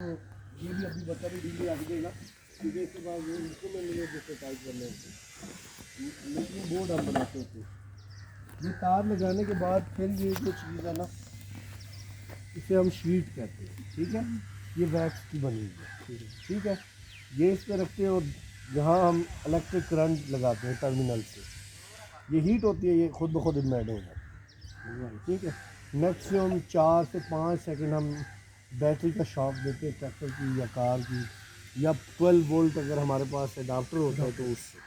ये भी अभी बता रही डीली आगे देगा क्योंकि इसके बाद वो इसको मैं नहीं जैसे टाइप करने लेकिन बोर्ड हम बनाते थे। ये तार लगाने के बाद फिर ये जो चीज़ है ना इसे हम शीट कहते हैं, ठीक है। ये वैक्स की बनी हुई है, ठीक है। ये इस पर रखते हैं और जहाँ हम इलेक्ट्रिक करंट लगाते हैं टर्मिनल से, ये हीट होती है, ये खुद ब खुद इम्बेड हो जाती है, ठीक है। मैक्सिमम 4 से 5 सेकंड हम बैटरी का शॉक देते हैं ट्रैक्टर की या कार की, या 12 वोल्ट अगर हमारे पास एडाप्टर होता है तो उससे,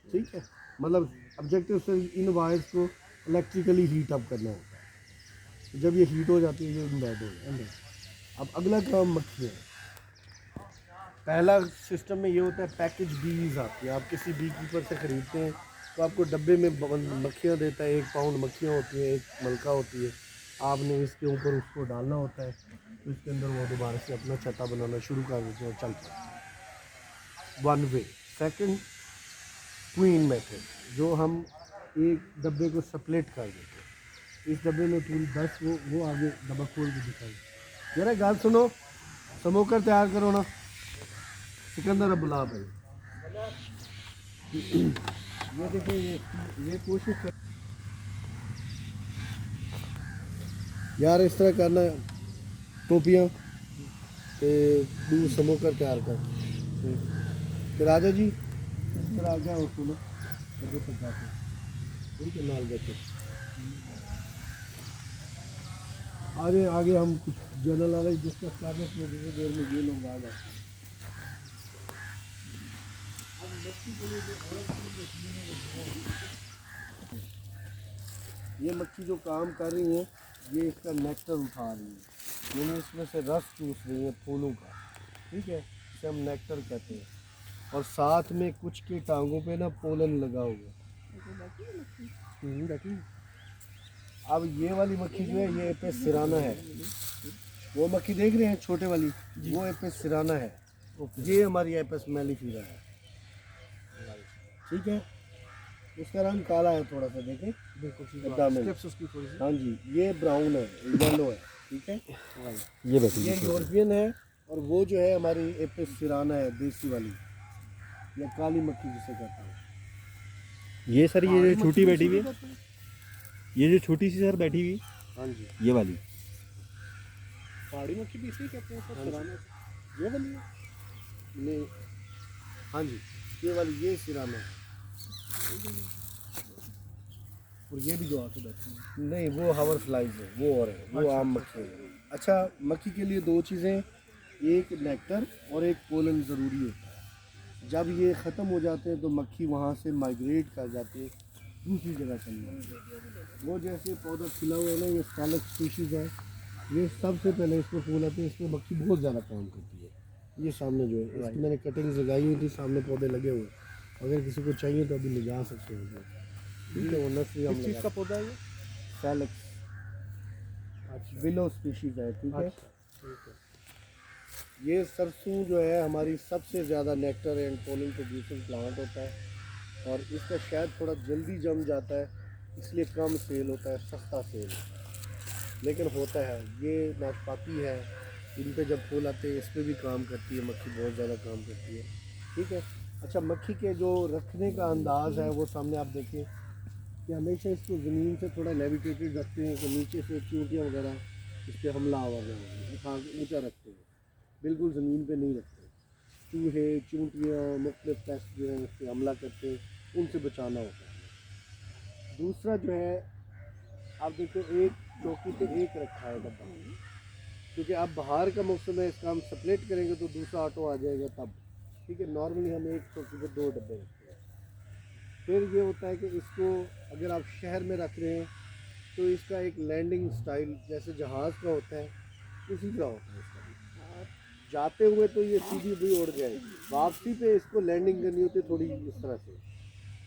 ठीक है। मतलब ऑब्जेक्टिव से इन वायर्स को इलेक्ट्रिकली हीट अप करना होता है। तो जब ये हीट हो जाती है ये इम्बेड हो जाता है। अब अगला काम मक्खी है। पहला सिस्टम में ये होता है पैकेज बीज आती है, आप किसी बी कीपर से ख़रीदते हैं तो आपको डब्बे में मक्खियाँ देता है, 1 पाउंड मक्खियाँ होती हैं, 1 मलका होती है। आपने इसके ऊपर उसको डालना होता है तो इसके अंदर वो दोबारा से अपना छत्ता बनाना शुरू कर देते हैं, चलता है। 1 वे। सेकंड क्वीन मेथड, जो हम एक डब्बे को स्प्लिट कर देते हैं। इस डब्बे में पूरी 10 वो आगे डब्बा खोल के दिखाई। जरा गाल सुनो, स्मोकर तैयार करो ना सिकंदर, अब बुला भाई। ये देखिए, ये कोशिश कर यार इस तरह करना, टोपियाँ ते दू स्मोकर तैयार कर फिर राजा जी फिर आ जाओ सुनो ठीक है नाल बैठे आगे आगे हम कुछ जनरल नॉलेज डिस्कस कर रहे हैं, थोड़ी देर में ये लोग आ गए। ये मक्खी जो काम कर रही है ये इसका नेक्टर उठा रही है, यानी इसमें से रस चूस रही है फूलों का, ठीक है। इसे हम नेक्टर कहते हैं। और साथ में कुछ की टांगों पे ना पोलन लगा हुआ बैठी। अब ये वाली मक्खी जो है ये एपिस सिराना है, वो मक्खी देख रहे हैं छोटे वाली, वो एपिस सिराना है, ये हमारी एपिस मेलिफेरा है, ठीक है। उसका रंग काला है थोड़ा सा, देखें बिल्कुल। हाँ जी, ये ब्राउन है, येलो है, ठीक है। ये यूरोपियन है और वो जो है हमारी एपिस सिराना है, देसी वाली या काली मक्खी जिसे कहते हैं। ये सर ये जो छोटी बैठी हुई है, ये जो छोटी सी सर बैठी हुई, हाँ जी, ये वाली पहाड़ी मक्खी भी इसे कहते हैं सर, सिराना ये वाली है नहीं। हाँ जी, ये वाली ये सिराना है, और ये भी जो आके बैठी है नहीं वो हावर फ्लाइज है, वो और है, वो आम मक्खी है। अच्छा, मक्खी के लिए 2 चीज़ें, एक नेक्टर और एक पोलन ज़रूरी होता है। जब ये ख़त्म हो जाते हैं तो मक्खी वहाँ से माइग्रेट कर जाती है दूसरी जगह चली जाती है। वो जैसे पौधा खिला हुआ है ना, ये स्टालक स्पीशीज़ है, ये सबसे पहले इसको फूल आते हैं, इसमें मक्खी बहुत ज़्यादा काम करती है। ये सामने जो है इसकी मैंने कटिंग्स लगाई हुई थी, सामने पौधे लगे हुए, अगर किसी को चाहिए तो अभी ले जा सकते हैं, ठीक है। वो नर्सरी हम चीज़ का पौधा है ये? सैलेक्स, विलो स्पीशीज है, ठीक है। ये सरसों जो है हमारी सबसे ज़्यादा nectar and pollen producing plant होता है, और इसका शायद थोड़ा जल्दी जम जाता है इसलिए कम सेल होता है, सस्ता सेल होता है, लेकिन होता है। ये नाशपाती है, इन पे जब फूल आते हैं इस पर भी काम करती है मक्खी, बहुत ज़्यादा काम करती है, ठीक है। अच्छा, मक्खी के जो रखने का अंदाज़ है वो सामने आप देखिए कि हमेशा इसको ज़मीन से थोड़ा लेविटेटेड रखते हैं कि नीचे से चूंटियाँ वगैरह इस पर हमला आवाज़ उठा ऊँचा रखते हैं, बिल्कुल ज़मीन पे नहीं रखते। चूहे चूंटियाँ मुख्तलिफ पेस्ट जो हैं उस पर हमला करते हैं, उनसे बचाना होता है। दूसरा जो है आप देखो, एक चौकी पे एक रखा है डब्बा, क्योंकि अब बाहर का मौसम है, इसका हम स्प्लिट करेंगे तो दूसरा ऑटो आ जाएगा तब, ठीक है। नॉर्मली हम एक चौकी पे 2 डब्बे रखते हैं। फिर ये होता है कि इसको अगर आप शहर में रख रहे हैं तो इसका एक लैंडिंग स्टाइल जैसे जहाज़ का होता है उसी का होता है इसका भी। जाते हुए तो ये सीधी भी उड़ जाएगी, वापसी पे इसको लैंडिंग करनी होती है थोड़ी इस तरह से,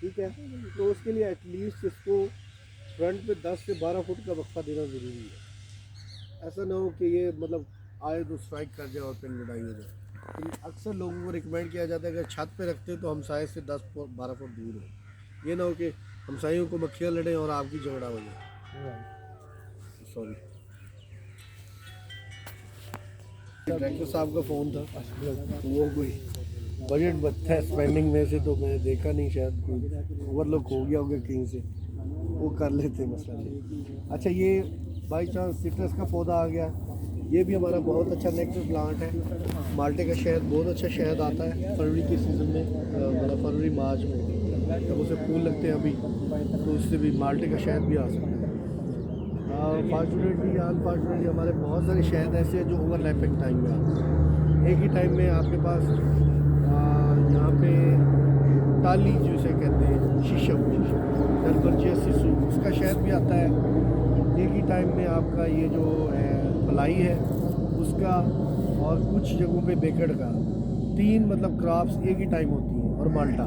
ठीक है। तो उसके लिए एटलीस्ट इसको फ्रंट पे 10 से 12 फुट का वक्फा देना ज़रूरी है। ऐसा ना हो कि ये मतलब आए तो स्ट्राइक कर जाए और फिर लड़ाई हो जाए। तो अक्सर लोगों को रिकमेंड किया जाता है कि अगर छत पे रखते हैं तो हमसाये से 10-12 फुट दूर हो, ये ना हो कि हमसायों को मक्खियाँ लड़ें और आपकी झगड़ा हो जाए। सॉरी। डायरेक्टर साहब का फ़ोन था, वो कोई बजट बचता है स्पेंडिंग में से, तो मैंने देखा नहीं, शायद कोई ओवरलुक हो गया होगा कहीं से, वो कर लेते मसला नहीं। अच्छा, ये बाई चांस सिट्रस का पौधा आ गया, ये भी हमारा बहुत अच्छा नेक्टर प्लांट है। माल्टे का शहद बहुत अच्छा शहद आता है फरवरी के सीज़न में, मतलब फरवरी मार्च में जब उसे फूल लगते हैं अभी, तो उससे भी माल्टे का शहद भी आ सकता है। फॉर्चुनेटली या अनफॉर्चुनेटली हमारे बहुत सारे शहद ऐसे हैं जो ओवरलैपिंग टाइम में आते हैं। एक ही टाइम में आपके पास यहाँ पे टाली जिसे कहते हैं शीशम डलबर्जियस सिसु, उसका शहद भी आता है। एक ही टाइम में आपका ये जो है फलाई है उसका, और कुछ जगहों पे बेकड़ का, 3 मतलब क्रॉप्स एक ही टाइम होती हैं, और माल्टा।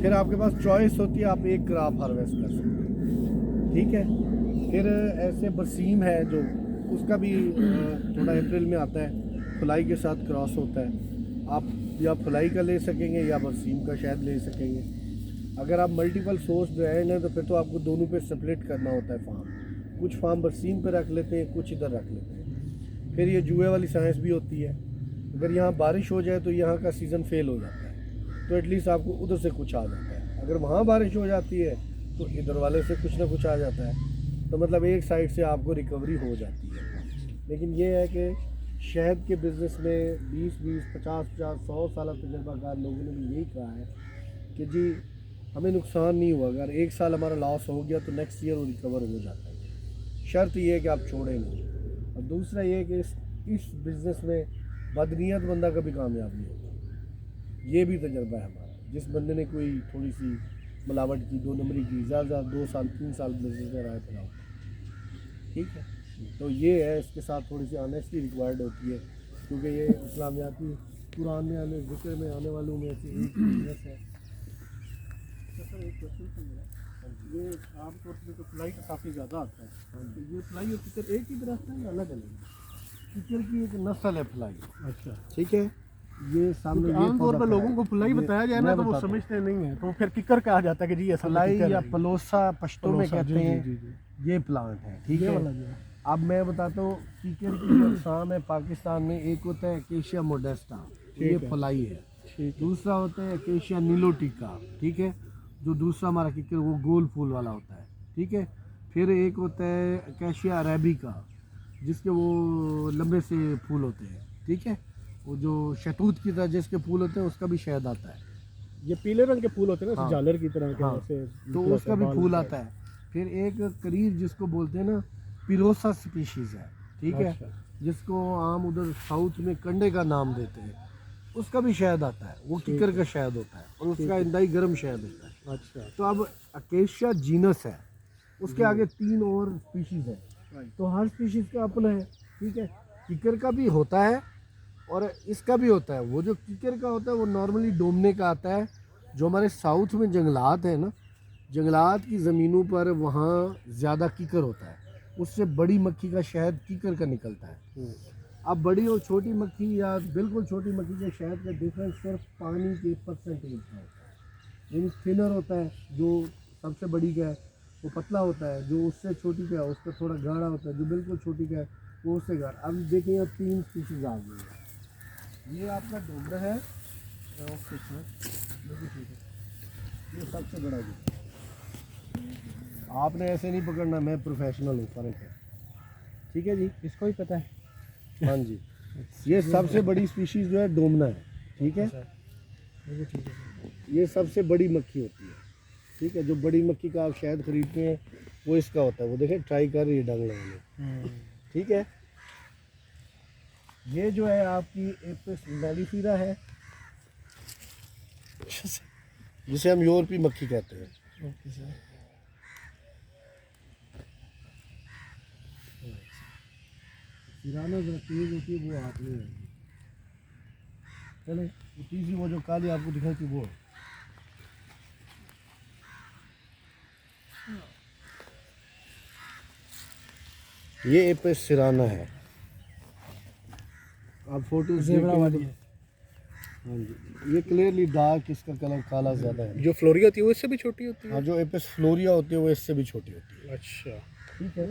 फिर आपके पास चॉइस होती है, आप एक क्रॉप हार्वेस्ट कर सकते हैं, ठीक है। फिर ऐसे बरसीम है जो, उसका भी थोड़ा अप्रैल में आता है, फलाई के साथ क्रॉस होता है। आप या फलाई का ले सकेंगे या बरसीम का शायद ले सकेंगे। अगर आप मल्टीपल सोर्स ब्रांड हैं तो फिर तो आपको दोनों पे स्प्लिट करना होता है फार्म। कुछ फार्म बरसीम पे रख लेते हैं, कुछ इधर रख लेते हैं। फिर ये जुए वाली साइंस भी होती है, अगर यहाँ बारिश हो जाए तो यहाँ का सीज़न फेल हो जाता है, तो एटलीस्ट आपको उधर से कुछ आ जाता है। अगर वहाँ बारिश हो जाती है तो इधर वाले से कुछ ना कुछ आ जाता है, तो मतलब एक साइड से आपको रिकवरी हो जाती है। लेकिन ये है कि शहद के बिज़नेस में 20-20, 50-50, 100 साल तजुर्बाकार लोगों ने भी यही कहा है कि जी हमें नुकसान नहीं हुआ, अगर एक साल हमारा लॉस हो गया तो नेक्स्ट ईयर वो रिकवर हो जाता है। शर्त ये है कि आप छोड़ें नहीं। और दूसरा ये है कि इस बिज़नेस में बदनीयत बंदा कभी कामयाब नहीं होगा। ये भी तजर्बा है हमारा। जिस बंदे ने कोई थोड़ी सी मिलावट की, 2 नंबरी की, ज़्यादा 2 साल 3 साल बिजनेस में रहा है, ठीक है। तो ये है, इसके साथ थोड़ी सी ऑनेस्टी रिक्वायर्ड होती है, क्योंकि ये इस्लामियाती पुराने आने जिक्र में आने वालों में से एक बिजनेस है। सर एक क्वेश्चन था मेरा, ये आमतौर पर तो फ्लाई का काफ़ी ज़्यादा आता है, तो ये फ्लाई और किकर एक ही दरख्त है या अलग अलग? किकर की एक नस्ल है फ्लाई। अच्छा, ठीक है। ये सामने आमतौर पर लोगों को फुलाई बताया जाए ना तो वो समझते नहीं है, तो फिर किकर कहा जाता है कि जी ऐसा फलाई या पलोसा पश्तो में कहते हैं, ये प्लांट है, ठीक है। अब मैं बताता हूँ कीकर की जो अक़साम है पाकिस्तान में, एक होता है एकेशिया मोडेस्टा, ये फलाई है। दूसरा होता है एकेशिया नीलोटिका, ठीक है, जो दूसरा हमारा कीकर वो गोल फूल वाला होता है, ठीक है। फिर एक होता है एकेशिया अरेबिका, जिसके वो लंबे से फूल होते हैं, ठीक है। वो जो शहतूत की तरह जिसके फूल होते हैं उसका भी शहद आता है। ये पीले रंग के फूल होते हैं ना, झालर की तरह के, तो उसका भी फूल आता है। फिर एक करीर जिसको बोलते हैं ना, पिरोसा स्पीशीज़ है, ठीक है, जिसको आम उधर साउथ में कंडे का नाम देते हैं, उसका भी शहद आता है। वो किकर का शहद होता है और उसका इंतहाई गर्म शहद होता है। अच्छा, तो अब अकेशिया जीनस है, उसके आगे 3 और स्पीशीज़ है, तो हर स्पीशीज़ का अपना है, ठीक है। किकर का भी होता है और इसका भी होता है। वो जो किकर का होता है वो नॉर्मली डोमने का आता है। जो हमारे साउथ में जंगलात है ना, जंगलात की ज़मीनों पर वहाँ ज़्यादा किकर होता है, उससे बड़ी मक्खी का शहद कीकर का निकलता है। अब बड़ी और छोटी मक्खी या बिल्कुल छोटी मक्खी के शहद का डिफरेंस सिर्फ पानी के परसेंटेज का होता है। यानी थिनर होता है जो सबसे बड़ी का है वो पतला होता है, जो उससे छोटी का है उसका थोड़ा गाढ़ा होता है, जो बिल्कुल छोटी का है वो उससे गाढ़ा। अब देखिए अब 3 स्पीशीज़ आ गई है। ये आपका डोबरा है, ओके सर, बिल्कुल ठीक है। ये सबसे बड़ा है, आपने ऐसे नहीं पकड़ना, मैं प्रोफेशनल हूँ, फ़र्क है, ठीक है जी। इसको ही पता है। हाँ जी, ये सबसे बड़ी स्पीशीज़ जो है डोमना है, ठीक है। ये सबसे बड़ी मक्खी होती है, ठीक है। जो बड़ी मक्खी का आप शहद खरीदते हैं वो इसका होता है। वो देखें ट्राई कर रही है डंग लगाने, ठीक है। ये जो है आपकी एपिस मेलिफेरा है, जिसे हम यूरोपीय मक्खी कहते हैं। Okay sir. सिराना जो तेज होती है वो आप नहीं है, चले वो तीसरी वो जो काली आपको दिखाई थी वो। ये एपिस सिराना है, आप फोटो वाली है। हाँ जी, ये क्लियरली डार्क, इसका कलर काला ज़्यादा है। जो फ्लोरिया होती है वो इससे भी छोटी होती है? हाँ, जो एपिस फ्लोरिया होती है वो इससे भी छोटी होती है। अच्छा, ठीक है।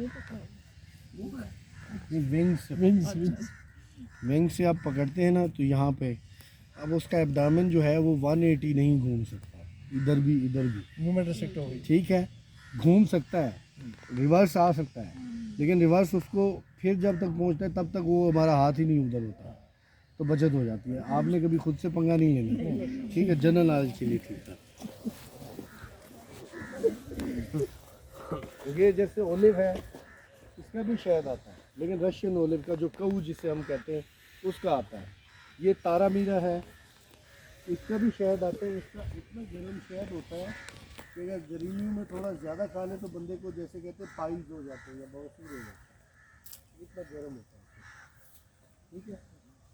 ये विंग्स विंग से आप पकड़ते हैं ना तो यहाँ पे अब उसका एब्डामन जो है वो 180 नहीं घूम सकता, इधर भी मूवमेंट रिस्ट्रिक्ट हो गई। ठीक है, घूम सकता है, रिवर्स आ सकता है, लेकिन रिवर्स उसको फिर जब तक पहुंचता है तब तक वो हमारा हाथ ही नहीं उधर होता, तो बचत हो जाती है। आपने कभी खुद से पंगा नहीं लेना, ठीक है, जनरल नॉलेज के लिए ठीक है। ये जैसे ओलिव है, इसका भी शहद आता है, लेकिन रशियन ओलिव का जो कऊ जिसे हम कहते हैं उसका आता है। ये तारा मीरा है, इसका भी शहद आता है। इसका इतना गर्म शहद होता है कि अगर गर्मी में थोड़ा ज़्यादा खा ले तो बंदे को जैसे कहते हैं पाइल्स हो जाते हैं या बवासीर हो जाता है, इतना गर्म होता है, ठीक है।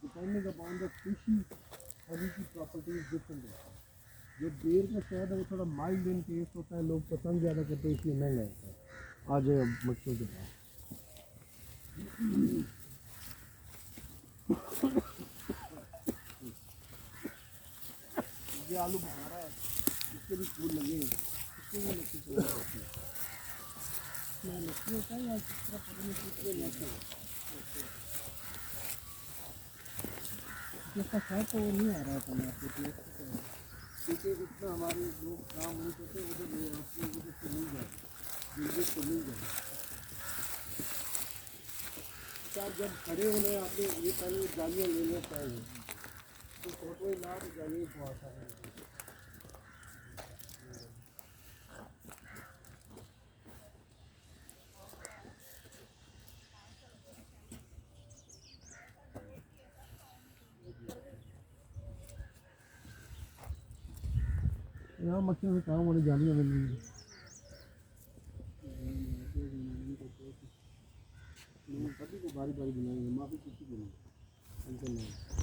Depending upon the fishy Honey की प्रॉपर्टीज डिफरेंट होती है। जो बेर का शहद है वो थोड़ा माइल्ड इन टेस्ट होता है, लोग पसंद ज़्यादा करते हैं, इसलिए महंगा होता है। आ जाए अब मच्छरों के पास। ये आलू बुखारा है, इसके भी फूल लगे हैं, इसके भी मच्छी चला सकती है। इसमें मच्छी होता है या इस तरह पता नहीं कितने मच्छी जिसका खैर तो वो नहीं आ रहा था मार्केट में, क्योंकि इतना हमारे लोग काम नहीं करते, उधर लोग आपको उधर से मिल जाए, बिजनेस तो मिल जाए। आप जब खड़े होने आपने ये पहले जालियाँ लेना चाहिए, तो फोटो ला तो जालियाँ बहुत सारी। यहाँ मक्खियों से काम वाली जालियाँ मिल रही हैं। सभी को बारी बारी बुलाएंगे, माफ़ी किसी को नहीं, टेंशन नहीं।